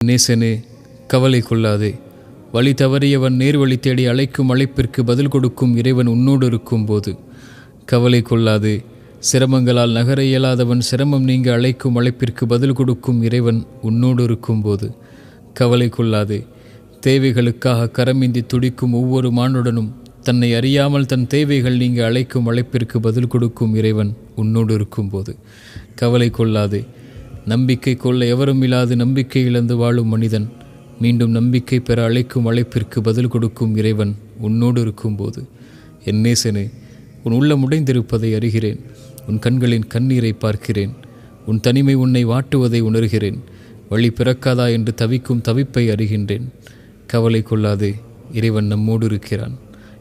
நேசனே, கவலை கொள்ளாதே. வழி தவறியவன் நேர்வழி தேடி அழைக்கும் அழைப்பிற்கு பதில் கொடுக்கும் இறைவன் உன்னோடு இருக்கும்போது கவலை கொள்ளாதே. சிரமங்களால் நகர இயலாதவன் சிரமம் நீங்க அழைக்கும் அழைப்பிற்கு பதில் கொடுக்கும் இறைவன் உன்னோடு இருக்கும்போது கவலை கொள்ளாதே. தேவைகளுக்காக கரமிந்தி துடிக்கும் ஒவ்வொரு மானுடனும் தன்னை அறியாமல் தன் தேவைகள் நீங்க அழைக்கும் அழைப்பிற்கு பதில் கொடுக்கும் இறைவன் உன்னோடு இருக்கும்போது கவலை கொள்ளாதே. நம்பிக்கை கொள்ள எவரும் இல்லாது நம்பிக்கை இழந்து வாழும் மனிதன் மீண்டும் நம்பிக்கை பெற அழைக்கும் அழைப்பிற்கு பதில் கொடுக்கும் இறைவன் உன்னோடு இருக்கும்போது என் நேசனே, உன் உள்ளம் உடைந்திருப்பதை அறிகிறேன். உன் கண்களின் கண்ணீரை பார்க்கிறேன். உன் தனிமை உன்னை வாட்டுவதை உணர்கிறேன். வழி பிறக்காதா என்று தவிக்கும் தவிப்பை அறிகின்றேன். கவலை கொள்ளாதே, இறைவன் நம்மோடு இருக்கிறான்.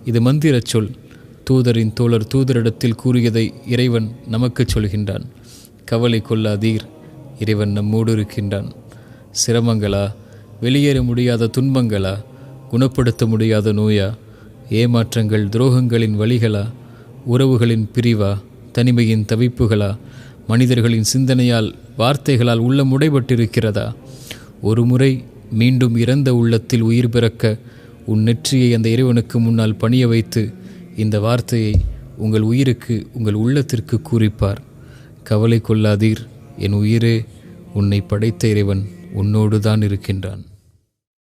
இது மந்திரச் சொல். தூதரின் தோழர் தூதரிடத்தில் கூறியதை இறைவன் நமக்கு சொல்கின்றான். கவலை கொள்ளாதீர், இறைவன் நம்மோடு இருக்கின்றான். சிரமங்களா, வெளியேற முடியாத துன்பங்களா, குணப்படுத்த முடியாத நோயா, ஏமாற்றங்கள் துரோகங்களின் வழிகளா, உறவுகளின் பிரிவா, தனிமையின் தவிப்புகளா, மனிதர்களின் சிந்தனையால் வார்த்தைகளால் உள்ளம் உடைபட்டிருக்கிறதா? ஒரு முறை மீண்டும் இறந்த உள்ளத்தில் உயிர் பிறக்க உன் நெற்றியை அந்த இறைவனுக்கு முன்னால் பணிய வைத்து இந்த வார்த்தையை உங்கள் உயிருக்கு, உங்கள் உள்ளத்திற்கு கூறிப்பார். கவலை கொள்ளாதீர் என் உயிரே, உன்னை படைத்த இறைவன் உன்னோடு தான் இருக்கின்றான்.